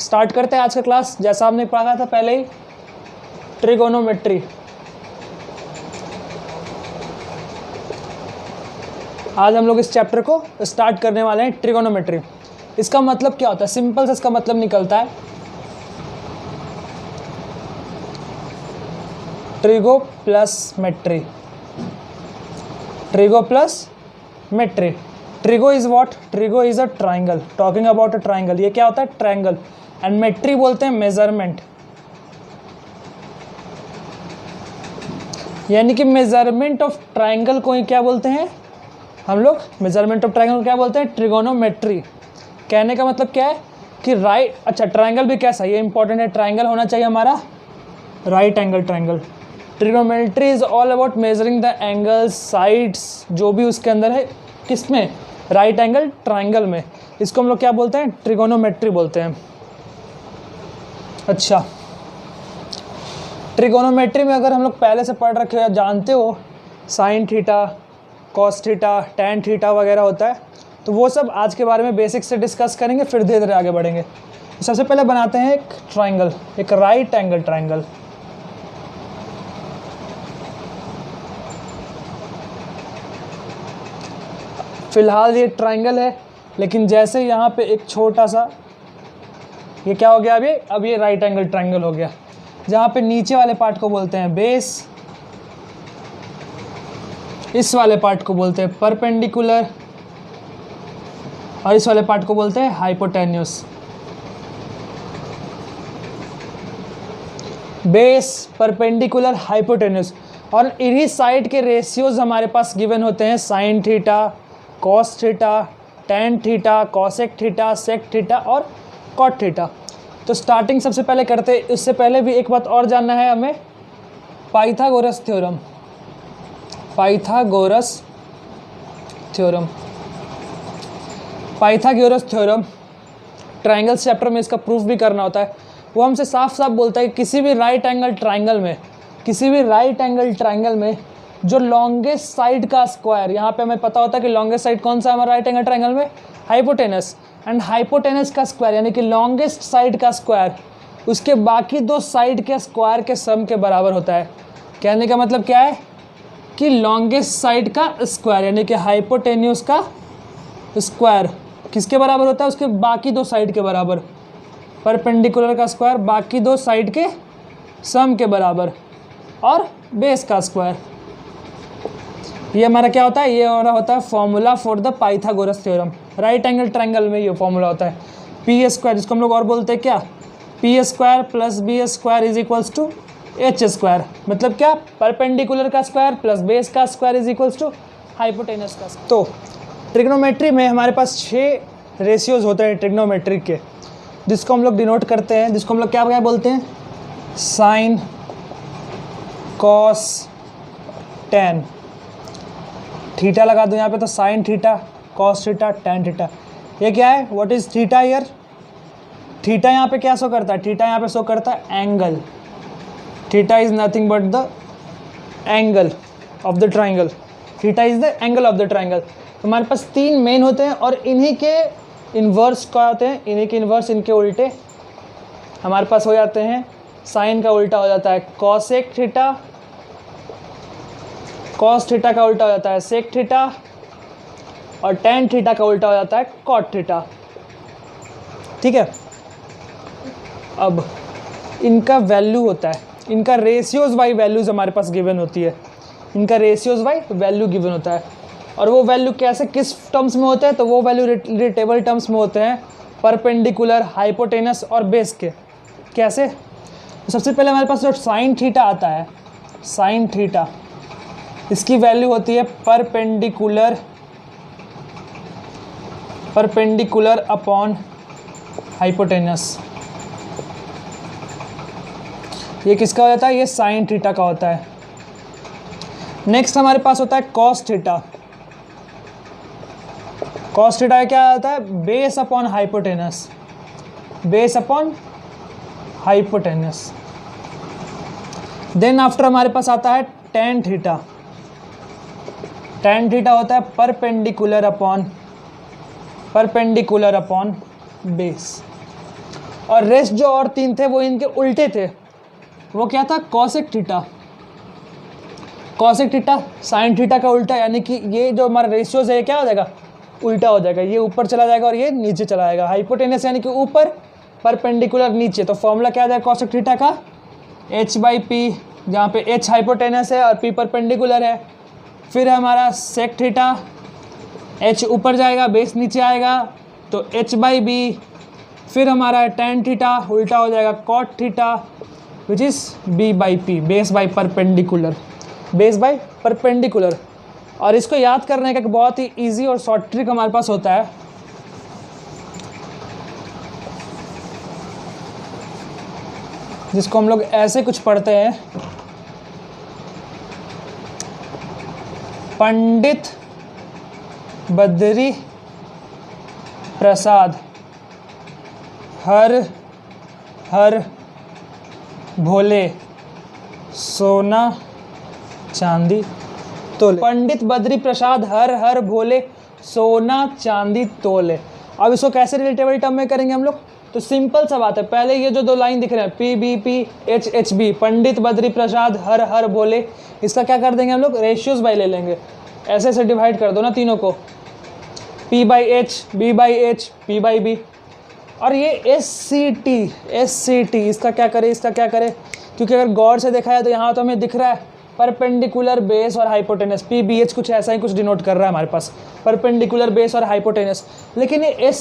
Start करते हैं आज का क्लास। जैसा हमने पढ़ा था पहले ही, ट्रिगोनोमेट्री। आज हम लोग इस चैप्टर को स्टार्ट करने वाले हैं, ट्रिगोनोमेट्री। इसका मतलब क्या होता है? सिंपल से इसका मतलब निकलता है trigo plus metry. Trigo plus metry. Trigo is what? Trigo is a triangle, talking about a triangle. ये क्या होता है? ट्राइंगल। एंड मेट्री बोलते हैं मेजरमेंट, यानी कि मेजरमेंट ऑफ ट्राइंगल को ही क्या बोलते हैं हम लोग? मेजरमेंट ऑफ ट्राइंगल को क्या बोलते हैं? ट्रिगोनोमेट्री। कहने का मतलब क्या है कि राइट, अच्छा ट्राइंगल भी कैसा, ये इंपॉर्टेंट है। ट्राइंगल होना चाहिए हमारा right angle triangle. Trigonometry is all about measuring the angles, sides, जो भी उसके अंदर है, किसमें? राइट एंगल ट्राइंगल में। इसको हम लोग क्या बोलते हैं? ट्रिगोनोमेट्री बोलते हैं। अच्छा, ट्रिगोनोमेट्री में अगर हम लोग पहले से पढ़ रखे हो या जानते हो, sign theta, cos theta, tan theta वगैरह होता है, तो वो सब आज के बारे में बेसिक से डिस्कस करेंगे, फिर धीरे धीरे आगे बढ़ेंगे। तो सबसे पहले बनाते हैं एक ट्राइंगल, एक राइट एंगल ट्राइंगल। फिलहाल ये ट्राइंगल है, लेकिन जैसे यहाँ पे एक छोटा सा, ये क्या हो गया अभी? अब ये राइट एंगल ट्राइंगल हो गया, जहाँ पे नीचे वाले पार्ट को बोलते हैं बेस, इस वाले पार्ट को बोलते हैं परपेंडिकुलर, और इस वाले पार्ट को बोलते हैं हाइपोटेन्यूस। Base, perpendicular, hypotenuse. और इन्हीं साइड के रेशियोज हमारे पास गिवन होते हैं, sine theta, cos theta, tan theta, cosec theta, sec theta और कॉट थीटा। तो स्टार्टिंग सबसे पहले करते, इससे पहले भी एक बात और जानना है हमें, Pythagoras theorem. Pythagoras theorem, Pythagoras theorem triangles chapter में इसका प्रूफ भी करना होता है। वो हमसे साफ साफ बोलता है कि किसी भी राइट एंगल ट्राइंगल में, किसी भी राइट एंगल ट्राइंगल में जो लॉन्गेस्ट साइड का स्क्वायर, यहाँ पे हमें पता होता है कि लॉन्गेस्ट साइड कौन सा है हमारा राइट एंगल ट्राइंगल में? हाइपोटेनस। एंड हाइपोटेनस का स्क्वायर यानी कि लॉन्गेस्ट साइड का स्क्वायर उसके बाकी दो साइड के स्क्वायर के सम के बराबर होता है। कहने का मतलब क्या है कि लॉन्गेस्ट साइड का स्क्वायर यानी कि हाइपोटेन्यूस का स्क्वायर किसके बराबर होता है? उसके बाकी दो साइड के बराबर। परपेंडिकुलर का स्क्वायर बाकी दो साइड के सम के बराबर, और बेस का स्क्वायर। ये हमारा क्या होता है? ये हमारा होता है formula for the Pythagoras theorem. Right angle triangle में ये फॉर्मूला होता है, पी स्क्वायर, जिसको हम लोग और बोलते हैं क्या? P square plus B square is equals to H square. मतलब क्या? परपेंडिकुलर का स्क्वायर प्लस बेस का square is equals to hypotenuse का स्क्वायर। तो ट्रिग्नोमेट्री में हमारे पास 6 रेशियोज होते हैं ट्रिग्नोमेट्री के, जिसको हम लोग डिनोट करते हैं, जिसको हम लोग क्या क्या बोलते हैं? Sign, cos, tan. थीटा लगा दो यहाँ पे, तो sign theta, cos theta, tan theta. ये क्या है? What is theta here? Theta यहाँ पे क्या शो करता है? थीटा यहाँ पे शो करता है angle. Theta is nothing but the angle of the triangle. Theta is the angle of the triangle. तो हमारे पास 3 मेन होते हैं, और इन्हीं के इन्वर्स क्या होते हैं? इन्हीं के इन्वर्स, इनके उल्टे हमारे पास हो जाते हैं। साइन का उल्टा हो जाता है कॉसेक थीटा, कॉस थीटा का उल्टा हो जाता है सेक थीटा, और टैन थीटा का उल्टा हो जाता है कॉट थीटा। ठीक है, अब इनका वैल्यू होता है, इनका रेशियोज बाई वैल्यूज हमारे पास गिवन होती है। इनका रेशियोज बाई वैल्यू गिवन होता है, और वो वैल्यू कैसे, किस टर्म्स में होते हैं? तो वो वैल्यू रिलेटेबल टर्म्स में होते हैं, परपेंडिकुलर, हाइपोटेनस और बेस के। कैसे? तो सबसे पहले हमारे पास जो साइन थीटा आता है, साइन थीटा, इसकी वैल्यू होती है परपेंडिकुलर, परपेंडिकुलर अपॉन हाइपोटेनस। ये किसका हो जाता है? ये साइन थीटा का होता है। नेक्स्ट हमारे पास होता है कॉस थीटा। कॉस थीटा क्या आता है? Base upon hypotenuse, base upon hypotenuse. Then after हमारे पास आता है टैन थीटा। टैन थीटा होता है परपेंडिकुलर अपॉन बेस। और रेस्ट जो और 3 थे वो इनके उल्टे थे। वो क्या था? Cosec theta. Cosec theta sine theta का उल्टा, यानी कि ये जो हमारा रेशियोज है क्या हो जाएगा? उल्टा हो जाएगा। ये ऊपर चला जाएगा और ये नीचे चला जाएगा। हाइपोटेनस यानी कि ऊपर, परपेंडिकुलर नीचे। तो फॉर्मूला क्या आ जाएगा कॉसेक थीटा का? h/p, जहाँ पे h हाइपोटेनस है और p परपेंडिकुलर है। फिर हमारा सेक थीटा, h ऊपर जाएगा, बेस नीचे आएगा, तो h/b। फिर हमारा tan थीटा उल्टा हो जाएगा cot theta, which is b/p, base by perpendicular, base by perpendicular. और इसको याद करने का एक बहुत ही इजी और शॉर्ट ट्रिक हमारे पास होता है। जिसको हम लोग ऐसे कुछ पढ़ते हैं, पंडित बद्री प्रसाद हर हर भोले सोना चांदी तोले। पंडित बद्री प्रसाद हर हर भोले सोना चांदी तोले। अब इसको कैसे रिलेटेबल टर्म में करेंगे हम लोग? तो सिंपल सा बात है, पहले ये जो 2 लाइन दिख रहे हैं PBP HHB, पंडित बद्री प्रसाद हर हर भोले, इसका क्या कर देंगे हम लोग? रेशियोज बाई ले लेंगे। ऐसे से डिवाइड कर दो ना तीनों को, P/H, B/H, P/B। और ये SCT इसका क्या करे, इसका क्या करे? क्योंकि अगर गौर से देखा है तो यहाँ तो हमें दिख रहा है परपेंडिकुलर बेस और हाइपोटेनस। PBH कुछ ऐसा ही कुछ डिनोट कर रहा है हमारे पास, परपेंडिकुलर बेस और हाइपोटेनस। लेकिन ये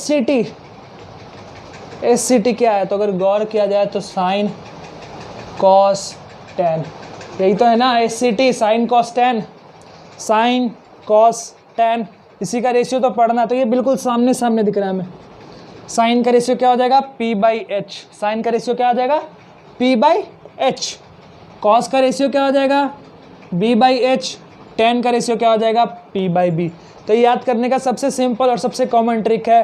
SCT क्या है? तो अगर गौर किया जाए तो साइन कॉस टैन, यही तो है ना SCT, sign cos tan, sign cos tan. इसी का रेशियो तो पढ़ना, तो ये बिल्कुल सामने सामने दिख रहा है हमें। साइन का रेशियो क्या हो जाएगा? P/H। साइन का रेशियो क्या हो जाएगा? P/H। कॉस का रेशियो क्या हो जाएगा? B/H। टैन का रेशियो क्या हो जाएगा? P/B। तो ये याद करने का सबसे सिंपल और सबसे कॉमन ट्रिक है,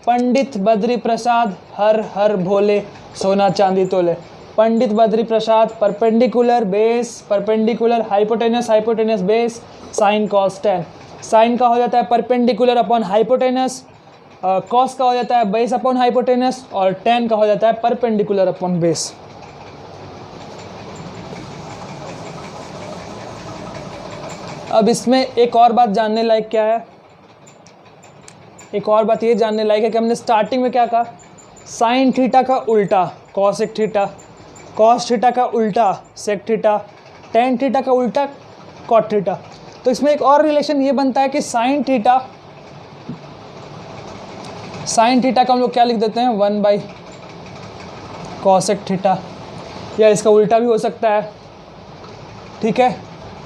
पंडित बद्री प्रसाद हर हर भोले सोना चांदी तोले। Pandit Badri Prasad, perpendicular base, perpendicular hypotenuse, hypotenuse base, sine cos tan. Sine का हो जाता है परपेंडिकुलर अपॉन हाइपोटेनस, कॉस का हो जाता है बेस अपॉन हाइपोटेनस, और टैन का हो जाता है परपेंडिकुलर अपॉन बेस। अब इसमें एक और बात जानने लायक क्या है? एक और बात ये जानने लायक है कि हमने स्टार्टिंग में क्या कहा? साइन थीटा का उल्टा कॉसेक थीटा, कॉस थीटा का उल्टा सेक थीटा, टैन थीटा का उल्टा कॉट थीटा। तो इसमें एक और रिलेशन ये बनता है कि साइन थीटा का हम लोग क्या लिख देते हैं? 1 कॉसेक थीटा, या इसका उल्टा भी हो सकता है, ठीक है।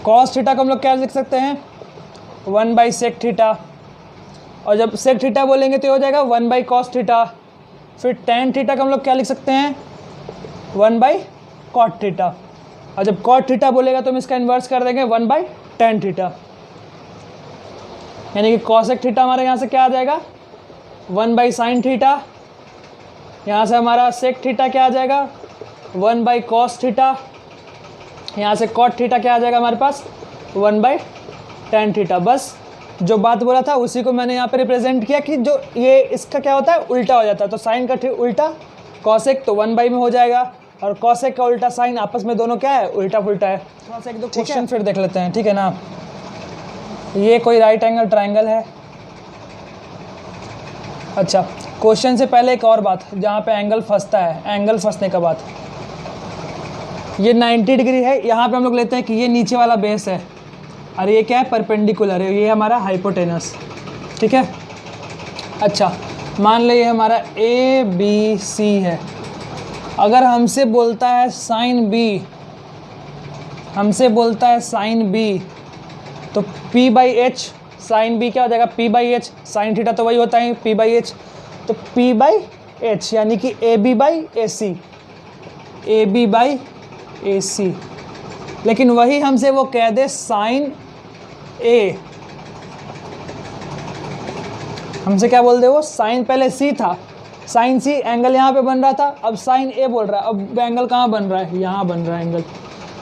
कॉस थीटा को हम लोग क्या लिख सकते हैं? 1 सेक थीटा, और जब सेक थीटा बोलेंगे तो हो जाएगा 1 कॉस थीटा। फिर टैन थीटा का हम लोग क्या लिख सकते हैं? 1 कॉट थीटा, और जब कॉट थीटा बोलेगा तो हम इसका इन्वर्स कर देंगे 1 टैन थीटा। यानी कि कॉसेक थीटा हमारे यहाँ से क्या आ जाएगा? 1 साइन थीटा। यहाँ से हमारा सेक थीटा क्या आ जाएगा? 1 कॉस थीटा। यहाँ से कॉट थीटा क्या आ जाएगा हमारे पास? 1 टैन थीटा। बस जो बात बोला था उसी को मैंने यहाँ पे रिप्रेजेंट किया कि जो ये इसका क्या होता है? उल्टा हो जाता है। तो साइन का उल्टा कॉसेक तो 1 में हो जाएगा, और कॉसेक का उल्टा साइन, आपस में दोनों क्या है? उल्टा पुल्टा है। थोड़ा सा 1-2 क्वेश्चन फिर देख लेते हैं, ठीक है ना। ये कोई राइट एंगल ट्राइंगल है। अच्छा, क्वेश्चन से पहले एक और बात, जहाँ पे एंगल फंसता है, एंगल फंसने का बात, ये 90 डिग्री है। यहाँ पे हम लोग लेते हैं कि ये नीचे वाला बेस है और ये क्या है? परपेंडिकुलर है, ये हमारा हाइपोटेनस, ठीक है। अच्छा, मान लो ये हमारा ABC है। अगर हमसे बोलता है साइन B, हमसे बोलता है साइन B, तो P/H, साइन B क्या हो जाएगा? P/H। साइन थीटा तो वही होता है P/H, तो P/H यानी कि AB/AC, AB/AC। लेकिन वही हमसे वो कह दे साइन A, हमसे क्या बोल दे वो? साइन पहले C था, साइन C एंगल यहाँ पे बन रहा था, अब साइन A बोल रहा है। अब एंगल कहाँ बन रहा है? यहाँ बन रहा है एंगल।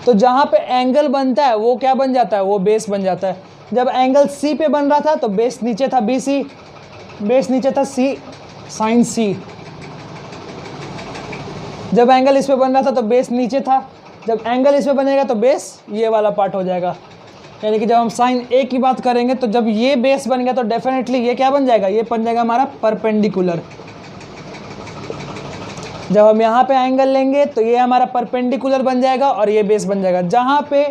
तो जहाँ पे एंगल बनता है वो क्या बन जाता है? वो बेस बन जाता है। जब एंगल C पे बन रहा था तो बेस नीचे था BC, बेस नीचे था C, साइन C। जब एंगल इस पे बन रहा था तो बेस नीचे था, जब एंगल इस पे बनेगा तो बेस ये वाला पार्ट हो जाएगा। यानी कि जब हम साइन ए की बात करेंगे तो जब ये बेस बन गया तो डेफिनेटली ये क्या बन जाएगा, ये बन जाएगा हमारा परपेंडिकुलर। जब हम यहाँ पे एंगल लेंगे तो ये हमारा परपेंडिकुलर बन जाएगा और ये बेस बन जाएगा। जहाँ पे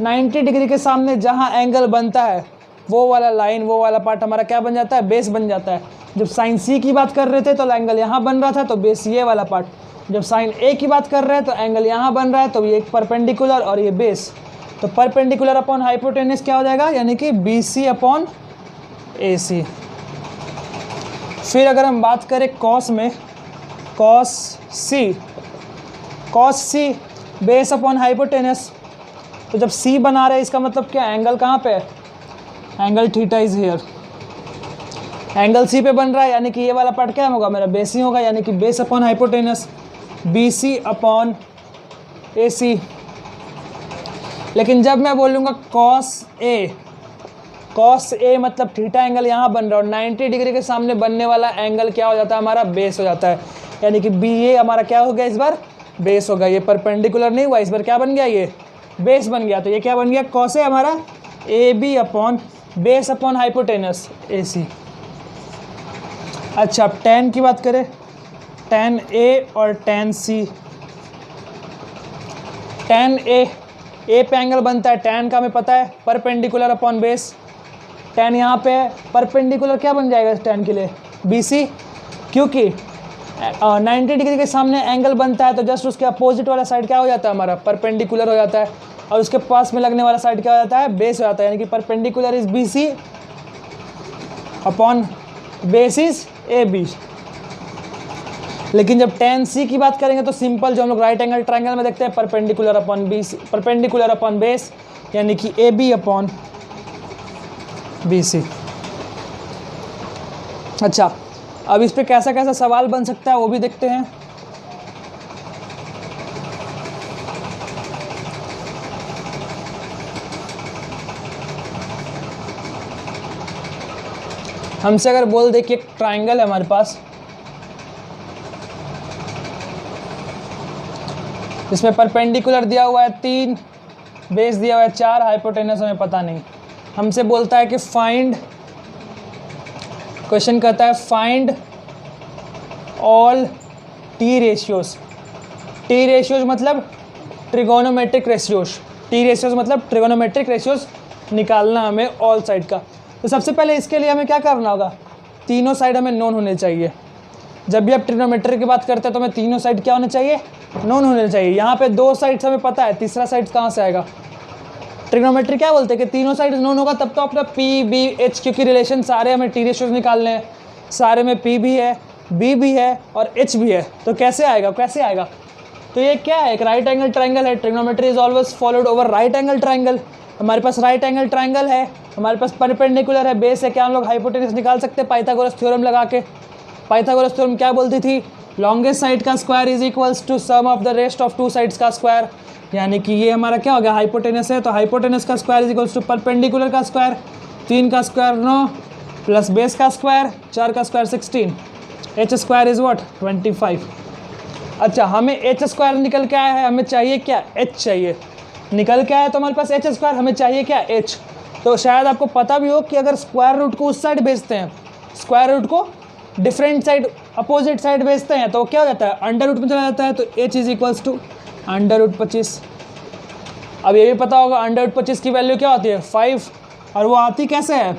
90 डिग्री के सामने जहाँ एंगल बनता है वो वाला लाइन, वो वाला पार्ट हमारा क्या बन जाता है, बेस बन जाता है। जब साइन सी की बात कर रहे थे तो एंगल यहाँ बन रहा था तो बेस ये वाला पार्ट। जब साइन ए की बात कर रहे हैं तो एंगल यहाँ बन रहा है तो ये एक परपेंडिकुलर और ये बेस। तो परपेंडिकुलर अपॉन हाइपोटेनस क्या हो जाएगा, यानी कि बी सी अपॉन ए सी। फिर अगर हम बात करें कॉस में, कॉस सी बेस अपॉन हाइपोटेनस। तो जब सी बना रहे हैं इसका मतलब क्या, एंगल कहाँ पे है, angle theta is here. Angle C पे बन रहा है यानी कि ये वाला पार्ट क्या होगा, मेरा बेस ही होगा, यानी कि base upon hypotenuse B C upon A C. लेकिन जब मैं बोलूँगा कॉस ए मतलब थीटा एंगल यहाँ बन रहा है और 90 डिग्री के सामने बनने वाला एंगल क्या हो जाता है, हमारा बेस हो जाता है। यानी कि बी ए हमारा क्या हो गया, इस बार बेस होगा। ये परपेंडिकुलर नहीं हुआ, इस बार क्या बन गया, ये बेस बन गया। तो ये क्या बन गया, कॉस ए हमारा A B upon base upon hypotenuse A C. अच्छा, अब टेन की बात करें, टेन ए और टेन सी। टेन ए पे एंगल बनता है, टेन का हमें पता है परपेंडिकुलर अपॉन बेस। टेन यहाँ पे है, परपेंडिकुलर क्या बन जाएगा टेन के लिए, बी सी। क्योंकि 90 डिग्री के सामने एंगल बनता है तो जस्ट उसके अपोजिट वाला साइड क्या हो जाता है, हमारा परपेंडिकुलर हो जाता है, और उसके पास में लगने वाला साइड क्या हो जाता है, बेस हो जाता है। यानी कि perpendicular is B C upon base is A B. लेकिन जब टेन सी की बात करेंगे तो सिंपल, जो हम लोग राइट एंगल ट्रायंगल में देखते हैं, perpendicular upon B C, perpendicular upon base, यानी कि A B upon B C. अच्छा, अब इस पे कैसा कैसा सवाल बन सकता है वो भी देखते हैं। हमसे अगर बोल दे कि एक ट्रायंगल है हमारे पास, इसमें परपेंडिकुलर दिया हुआ है 3, बेस दिया हुआ है 4, हाइपोटेनस हमें पता नहीं। हमसे बोलता है कि फाइंड, क्वेश्चन कहता है find all T ratios. T ratios मतलब ट्रिगोनोमेट्रिक रेशियोज, टी रेशियोज मतलब ट्रिगोनोमेट्रिक रेशियोज निकालना हमें ऑल साइड का। तो सबसे पहले इसके लिए हमें क्या करना होगा, तीनों साइड हमें नोन होने चाहिए। जब भी आप ट्रिग्नोमेट्री की बात करते हैं तो हमें तीनों साइड क्या होने चाहिए, नोन होने चाहिए। यहाँ पे 2 साइड्स हमें पता है, तीसरा साइड कहाँ से आएगा। ट्रिग्नोमेट्री क्या बोलते हैं कि तीनों साइड नोन होगा तब तो अपना पी बी एच, क्योंकि रिलेशन सारे हमें टी रेशियोज निकालने हैं, सारे में पी भी है, बी भी है और एच भी है। तो कैसे आएगा, कैसे आएगा। तो ये क्या है, एक राइट एंगल ट्रायंगल है। Trigonometry is always followed over right angle triangle. हमारे पास राइट एंगल ट्रायंगल है, हमारे पास परपेंडिकुलर है, बेस है। क्या हम लोग हाइपोटेनस निकाल सकते हैं पाइथागोरस थ्योरम लगा के। पाइथागोरस थ्योरम क्या बोलती थी, लॉन्गेस्ट साइड का square is equals to sum of the rest of 2 sides का स्क्वायर। यानी कि ये हमारा क्या हो गया, हाइपोटेनस है तो हाइपोटेनस का square is equals to perpendicular का स्क्वायर। 3 का स्क्वायर 9 प्लस बेस का स्क्वायर 4 का square 16, H square is what 25। अच्छा, हमें एच स्क्वायर निकल के आया है, हमें चाहिए क्या, एच चाहिए। निकल के आया तो हमारे पास एच स्क्वायर, हमें चाहिए क्या, एच। तो शायद आपको पता भी हो कि अगर स्क्वायर रूट को उस साइड भेजते हैं, स्क्वायर रूट को डिफरेंट साइड, अपोजिट साइड भेजते हैं तो क्या हो जाता है, अंडर रूट में चला जाता है। तो H is equals to under root 25। अब ये भी पता होगा अंडर रूट 25 की वैल्यू क्या होती है, 5। और वो आती कैसे है,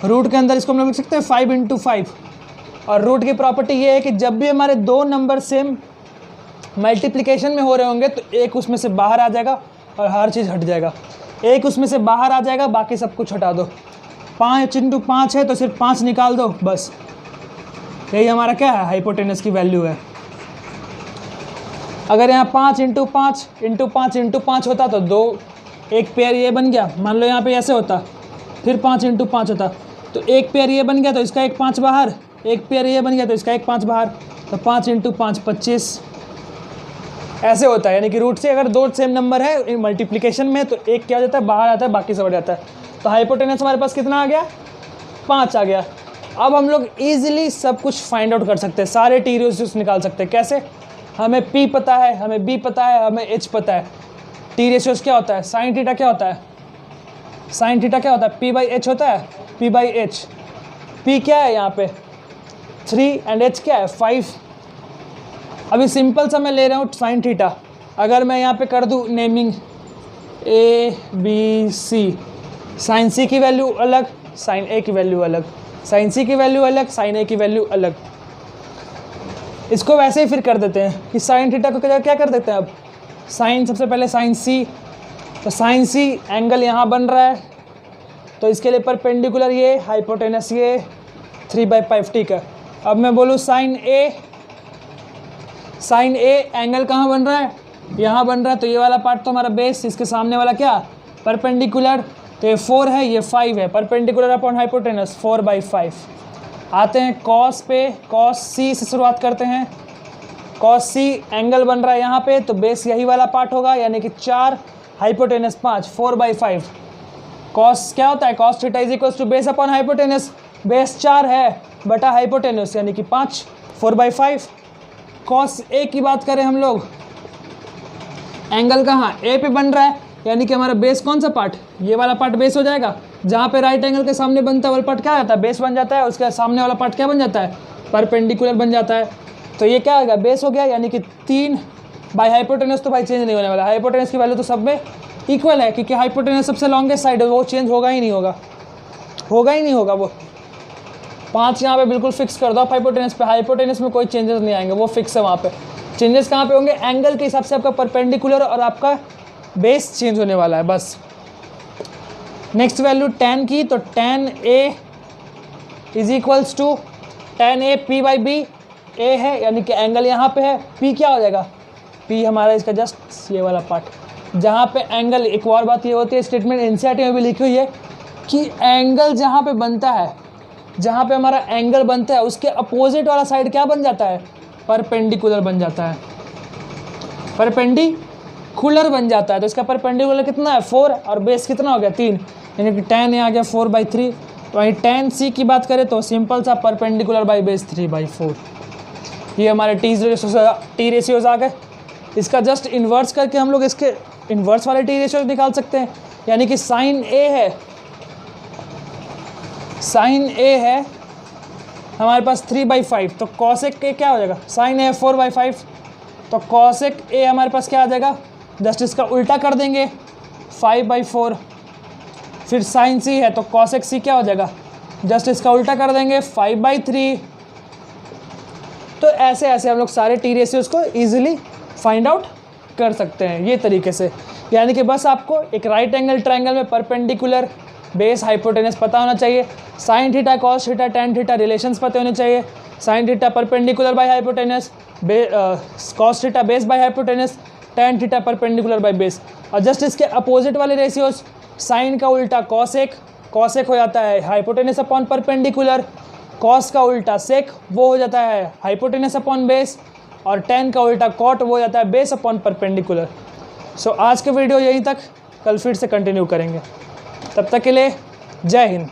रूट के अंदर इसको हम लोग लिख सकते हैं 5 × 5। और रूट की प्रॉपर्टी ये है कि जब भी हमारे 2 नंबर सेम मल्टीप्लिकेशन में हो रहे होंगे तो एक उसमें से बाहर आ जाएगा और हर चीज़ हट जाएगा। एक उसमें से बाहर आ जाएगा, बाकी सब कुछ हटा दो। 5 × 5 है तो सिर्फ 5 निकाल दो, बस। यही हमारा क्या है, हाइपोटेनस की वैल्यू है। अगर यहाँ 5 × 5 × 5 × 5 होता तो 2, एक पेयर ये बन गया। मान लो यहाँ पे ऐसे होता, फिर 5 × 5 होता तो एक पेयर ये बन गया तो इसका एक 5 बाहर, एक पेयर ये बन गया तो इसका एक 5 बाहर, तो 5 × 5 25 ऐसे होता है। यानी कि रूट से अगर 2 सेम नंबर है मल्टीप्लिकेशन में तो एक क्या हो जाता है, बाहर आता है, बाकी सब हट जाता है। तो हाइपोटेनस हमारे पास कितना आ गया, 5 आ गया। अब हम लोग ईजिली सब कुछ फाइंड आउट कर सकते हैं, सारे टी रेशियोज निकाल सकते हैं। कैसे? हमें P पता है, हमें B पता है, हमें H पता है। टी रेशियोज क्या होता है? साइन थीटा क्या होता है? साइन थीटा क्या होता है? P/H होता है, P/H। P क्या है यहाँ पे? 3 एंड H क्या है? 5। अभी सिंपल सा मैं ले रहा हूँ साइन थीटा। अगर मैं यहाँ पे कर दूँ नेमिंग ABC, साइन C की वैल्यू अलग, साइन A की वैल्यू अलग, साइन C की वैल्यू अलग, साइन A की वैल्यू अलग। इसको वैसे ही फिर कर देते हैं कि साइन थीटा को क्या कर देते हैं अब? साइन, सबसे पहले साइन C, तो साइन C एंगल यहाँ बन रहा है, तो इसके लिए परपेंडिकुलर ये, हाइपोटेनस ये 3/5, ठीक है। अब मैं बोलूँ sine A, sine A angle कहाँ बन रहा है? यहाँ बन रहा है, तो ये वाला पार्ट तो हमारा बेस, इसके सामने वाला क्या? परपेंडिकुलर, तो ये 4 है, ये 5 है, परपेंडिकुलर अपॉन हाइपोटेनस 4/5। आते हैं कॉस पे, कॉस C से शुरुआत करते हैं। कॉस C एंगल बन रहा है यहाँ पे, तो बेस यही वाला पार्ट होगा, यानी कि 4, हाइपोटेनस 5, 4/5। कॉस क्या होता है? Cos theta is equal to base upon hypotenuse, base 4 है बटा हाइपोटेनस यानी कि 5, 4/5। कॉस A की बात करें हम लोग, एंगल कहाँ? A पे बन रहा है, यानी कि हमारा बेस कौन सा पार्ट? ये वाला पार्ट बेस हो जाएगा। जहाँ पे राइट एंगल के सामने बनता है वाला पार्ट क्या आता है? बेस बन जाता है। उसके सामने वाला पार्ट क्या बन जाता है? परपेंडिकुलर बन जाता है। तो ये क्या हो गया? बेस हो गया, यानी कि 3 बाई हाइपोटेनस तो भाई चेंज नहीं होने वाला। हाइपोटेनस की वैल्यू तो सब में इक्वल है, क्योंकि हाइपोटेनस सबसे लॉन्गेस्ट साइड है, वो चेंज होगा ही नहीं होगा, होगा ही नहीं होगा वो। 5 यहाँ पे बिल्कुल फिक्स कर दो आप हाइपोटेनस पे, हाइपोटेनस में कोई चेंजेस नहीं आएंगे, वो फिक्स है वहाँ पे। चेंजेस कहाँ पे होंगे? एंगल के हिसाब से आपका परपेंडिकुलर और आपका बेस चेंज होने वाला है, बस। नेक्स्ट वैल्यू tan की, तो tan A is equals to tan A P/B, A है यानी कि एंगल यहाँ पे है, P क्या हो जाएगा? P हमारा इसका जस्ट ये वाला पार्ट जहाँ पे एंगल, एक और बात ये होती है, स्टेटमेंट एनसीईआरटी में भी लिखी हुई है कि एंगल जहाँ पे बनता है, जहाँ पे हमारा एंगल बनता है उसके अपोजिट वाला साइड क्या बन जाता है? परपेंडिकुलर बन जाता है, परपेंडिकुलर बन जाता है। तो इसका परपेंडिकुलर कितना है? 4, और बेस कितना हो गया? 3, यानी कि tan A आ गया 4/3। तो वहीं tan C की बात करें तो सिंपल सा परपेंडिकुलर बाई बेस 3/4। ये हमारे टी रेशियोज आ गए। इसका जस्ट इन्वर्स करके हम लोग इसके इन्वर्स वाले टी रेशियोज निकाल सकते हैं, यानी कि साइन A है, साइन A है हमारे पास 3/5, तो कॉसेक A क्या हो जाएगा? साइन A 4/5, तो कॉसेक A हमारे पास क्या आ जाएगा? जस्ट इसका उल्टा कर देंगे 5/4। फिर साइन C है, तो कॉसेक C क्या हो जाएगा? जस्ट इसका उल्टा कर देंगे 5/3। तो ऐसे ऐसे हम लोग सारे टी रेशियोज को ईजिली फाइंड आउट कर सकते हैं ये तरीके से। यानी कि बस आपको एक राइट एंगल ट्रायंगल में परपेंडिकुलर, बेस, हाइपोटेनस पता होना चाहिए। Sign theta, cos theta, tan theta relations पता होने चाहिए। Sine theta perpendicular by hypotenuse, cos theta base by hypotenuse, tan theta perpendicular by base. और जस्ट इसके अपोजिट वाले रेशियोज, साइन का उल्टा कॉसेक, कॉसेक हो जाता है हाइपोटेनस अपॉन परपेंडिकुलर, कॉस का उल्टा सेक वो हो जाता है हाइपोटेनस अपॉन बेस, और टैन का उल्टा कॉट वो हो जाता है बेस अपॉन परपेंडिकुलर। सो आज के वीडियो यहीं तक, कल फिर से कंटिन्यू करेंगे। तब तक के लिए जय हिंद।